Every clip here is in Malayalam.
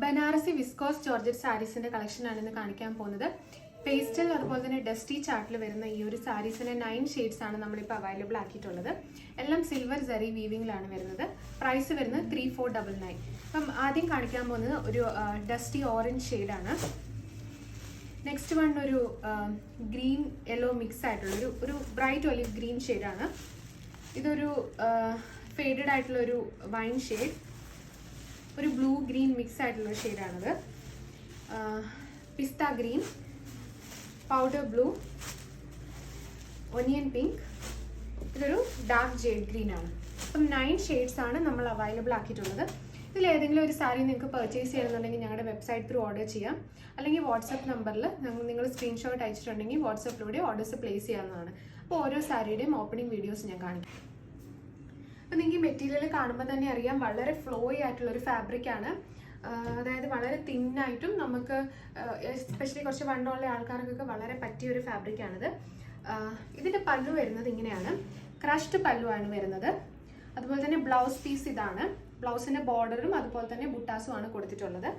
ബനാറസി വിസ്കോസ് ജോർജറ്റ് സാരീസിന്റെ കളക്ഷനാണ് ഇന്ന് കാണിക്കാൻ പോകുന്നത്. പേസ്റ്റൽ അതുപോലെ തന്നെ ഡസ്റ്റി ചാർട്ടിൽ വരുന്ന ഈ ഒരു സാരീസിന് 9 ഷെയ്ഡ്സ് ആണ് നമ്മളിപ്പോൾ അവൈലബിൾ ആക്കിയിട്ടുള്ളത്. എല്ലാം സിൽവർ സറി വീവിങ്ങിലാണ് വരുന്നത്. പ്രൈസ് വരുന്നത് 3499. അപ്പം ആദ്യം കാണിക്കാൻ പോകുന്നത് ഒരു ഡസ്റ്റി ഓറഞ്ച് ഷെയ്ഡാണ്. നെക്സ്റ്റ് വൺ ഒരു ഗ്രീൻ യെല്ലോ മിക്സ് ആയിട്ടുള്ള ഒരു ബ്രൈറ്റ് ഒലിവ് ഗ്രീൻ ഷെയ്ഡാണ്. ഇതൊരു ഫേഡഡ് ആയിട്ടുള്ള ഒരു വൈൻ ഷെയ്ഡ്, ഒരു ബ്ലൂ ഗ്രീൻ മിക്സ് ആയിട്ടുള്ള ഷെയ്ഡാണിത്. Pista green, powder blue, onion pink, ഇതൊരു ഡാർക്ക് ജേഡ് ഗ്രീൻ ആണ്. അപ്പം 9 ഷെയ്ഡ്സ് ആണ് നമ്മൾ അവൈലബിൾ ആക്കിയിട്ടുള്ളത്. ഇതിൽ ഏതെങ്കിലും ഒരു സാരി നിങ്ങൾക്ക് പർച്ചേസ് ചെയ്യണമെന്നുണ്ടെങ്കിൽ ഞങ്ങളുടെ വെബ്സൈറ്റ് ത്രൂ ഓർഡർ ചെയ്യാം, അല്ലെങ്കിൽ വാട്സപ്പ് നമ്പറിൽ നിങ്ങൾ സ്ക്രീൻഷോട്ട് അയച്ചിട്ടുണ്ടെങ്കിൽ വാട്സപ്പിലൂടെ ഓർഡേഴ്സ് പ്ലേസ് ചെയ്യാവുന്നതാണ്. അപ്പോൾ ഓരോ സാരിയുടെയും ഓപ്പണിംഗ് വീഡിയോസ് ഞാൻ കാണിക്കാം. അപ്പം നിങ്ങൾക്ക് മെറ്റീരിയൽ കാണുമ്പോൾ തന്നെ അറിയാം, വളരെ ഫ്ലോയി ആയിട്ടുള്ളൊരു ഫാബ്രിക്കാണ്. അതായത് വളരെ തിന്നായിട്ടും നമുക്ക് എസ്പെഷ്യലി കുറച്ച് വണ്ണമുള്ള ആൾക്കാർക്കൊക്കെ വളരെ പറ്റിയൊരു ഫാബ്രിക്കാണിത്. ഇതിൻ്റെ പല്ലു വരുന്നത് ഇങ്ങനെയാണ്, ക്രഷ്ഡ് പല്ലു ആണ് വരുന്നത്. അതുപോലെ തന്നെ ബ്ലൗസ് പീസ് ഇതാണ്. ബ്ലൗസിൻ്റെ ബോർഡറും അതുപോലെ തന്നെ ബുട്ടാസും ആണ് കൊടുത്തിട്ടുള്ളത്.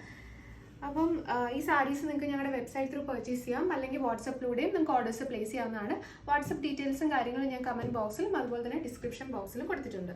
അപ്പം ഈ സാരീസ് നിങ്ങൾക്ക് ഞങ്ങളുടെ വെബ്സൈറ്റ് ത്രൂ പർച്ചേസ് ചെയ്യാം, അല്ലെങ്കിൽ വാട്സപ്പിലൂടെയും നിങ്ങൾക്ക് ഓർഡേഴ്സ് പ്ലേസ് ചെയ്യാവുന്നതാണ്. വാട്സപ്പ് ഡീറ്റെയിൽസും കാര്യങ്ങളും ഞാൻ കമൻറ്റ് ബോക്സിലും അതുപോലെ തന്നെ ഡിസ്ക്രിപ്ഷൻ ബോക്സിലും കൊടുത്തിട്ടുണ്ട്.